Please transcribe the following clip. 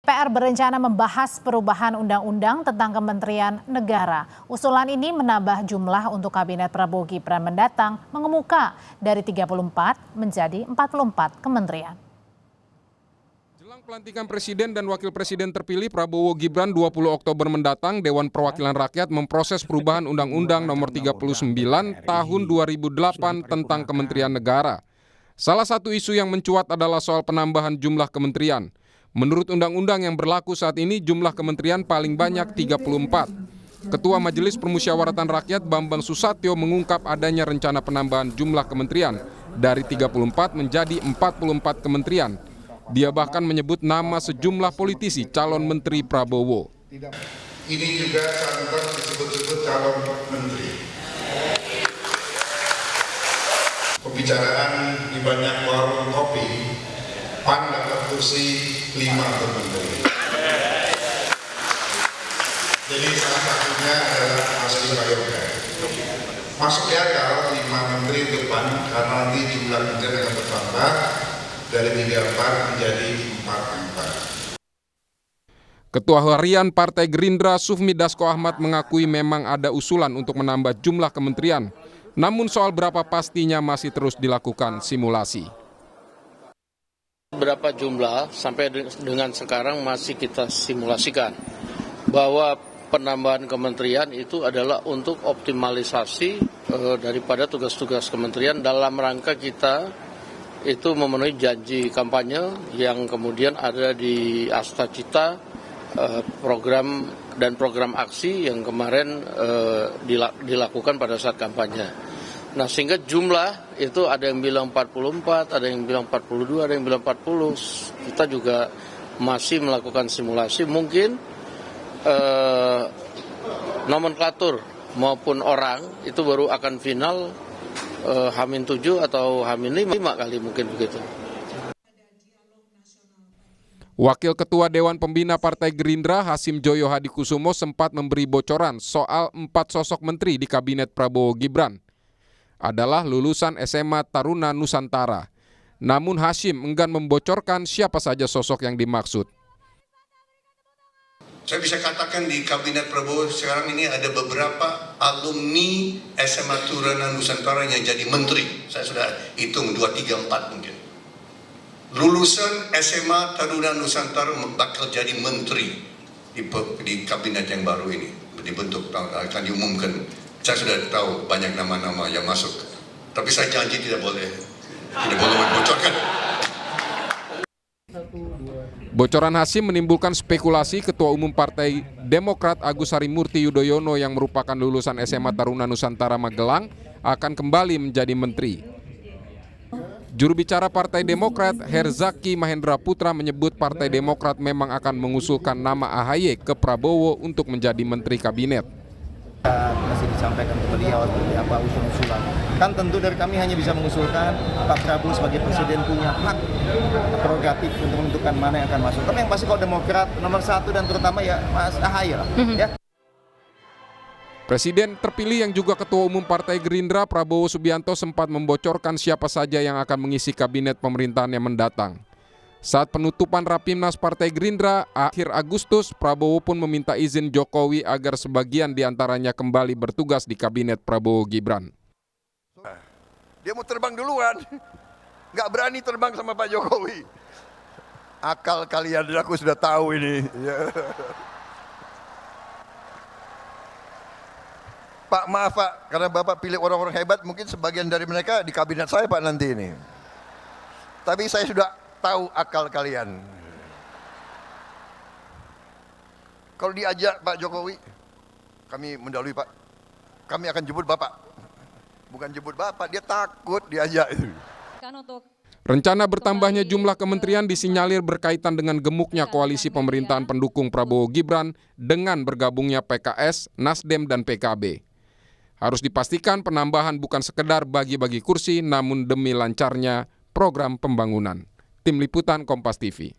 DPR berencana membahas perubahan undang-undang tentang Kementerian Negara. Usulan ini menambah jumlah untuk Kabinet Prabowo Gibran mendatang mengemuka dari 34 menjadi 44 kementerian. Jelang pelantikan Presiden dan Wakil Presiden terpilih Prabowo Gibran 20 Oktober mendatang, Dewan Perwakilan Rakyat memproses perubahan Undang-Undang Nomor 39 Tahun 2008 tentang Kementerian Negara. Salah satu isu yang mencuat adalah soal penambahan jumlah kementerian. Menurut undang-undang yang berlaku saat ini, jumlah kementerian paling banyak 34. Ketua Majelis Permusyawaratan Rakyat Bambang Susatyo mengungkap adanya rencana penambahan jumlah kementerian dari 34 menjadi 44 kementerian. Dia bahkan menyebut nama sejumlah politisi calon menteri Prabowo. Ini juga sangat disebut-sebut calon menteri. Pembicaraan di banyak warung kopi, PAN dapat kursi 5 menteri. Jadi salah satunya adalah Mas Prayoga. Masuk di akal 5 menteri depan karena nanti jumlah menteri akan bertambah dari 34 menjadi 44. Ketua Harian Partai Gerindra Sufmi Dasko Ahmad mengakui memang ada usulan untuk menambah jumlah kementerian. Namun soal berapa pastinya masih terus dilakukan simulasi. Berapa jumlah sampai dengan sekarang masih kita simulasikan. Bahwa penambahan kementerian itu adalah untuk optimalisasi daripada tugas-tugas kementerian dalam rangka kita itu memenuhi janji kampanye yang kemudian ada di Asta Cita, program dan program aksi yang kemarin dilakukan pada saat kampanye. Nah, sehingga jumlah itu ada yang bilang 44, ada yang bilang 42, ada yang bilang 40. Kita juga masih melakukan simulasi, mungkin nomenklatur maupun orang itu baru akan final H-7 atau H-5 kali mungkin begitu. Wakil Ketua Dewan Pembina Partai Gerindra Hasim Joyo Hadikusumo sempat memberi bocoran soal 4 sosok menteri di Kabinet Prabowo Gibran adalah lulusan SMA Taruna Nusantara. Namun Hasim enggan membocorkan siapa saja sosok yang dimaksud. Saya bisa katakan di Kabinet Prabowo sekarang ini ada beberapa alumni SMA Taruna Nusantara yang jadi menteri. Saya sudah hitung 2, 3, 4 mungkin. Lulusan SMA Taruna Nusantara bakal jadi menteri di kabinet yang baru ini. Dibentuk, akan diumumkan. Saya sudah tahu banyak nama-nama yang masuk. Tapi saya janji tidak boleh membocorkan. Bocoran Hasim menimbulkan spekulasi Ketua Umum Partai Demokrat Agus Harimurti Yudhoyono yang merupakan lulusan SMA Taruna Nusantara Magelang akan kembali menjadi menteri. Juru bicara Partai Demokrat Herzaki Mahendra Putra menyebut Partai Demokrat memang akan mengusulkan nama AHY ke Prabowo untuk menjadi menteri kabinet. Masih disampaikan ke beliau seperti apa usul-usulan. Kan tentu dari kami hanya bisa mengusulkan Pak Prabowo sebagai presiden punya hak prerogatif untuk menentukan mana yang akan masuk. Tapi yang pasti kalau Demokrat nomor 1 dan terutama ya Mas AHY lah. Ya. Presiden terpilih yang juga Ketua Umum Partai Gerindra Prabowo Subianto sempat membocorkan siapa saja yang akan mengisi kabinet pemerintahan yang mendatang. Saat penutupan Rapimnas Partai Gerindra akhir Agustus, Prabowo pun meminta izin Jokowi agar sebagian diantaranya kembali bertugas di kabinet Prabowo Gibran. Dia mau terbang duluan, nggak berani terbang sama Pak Jokowi. Akal kalian, aku sudah tahu ini. Pak, maaf Pak, karena Bapak pilih orang-orang hebat, mungkin sebagian dari mereka di kabinet saya Pak nanti ini. Tapi saya sudah tahu akal kalian. Kalau diajak Pak Jokowi, kami mendahului Pak, kami akan jemput Bapak. Bukan jemput Bapak, dia takut diajak itu. Rencana bertambahnya jumlah kementerian disinyalir berkaitan dengan gemuknya koalisi pemerintahan pendukung Prabowo Gibran dengan bergabungnya PKS, Nasdem, dan PKB. Harus dipastikan penambahan bukan sekedar bagi-bagi kursi, namun demi lancarnya program pembangunan. Tim Liputan Kompas TV.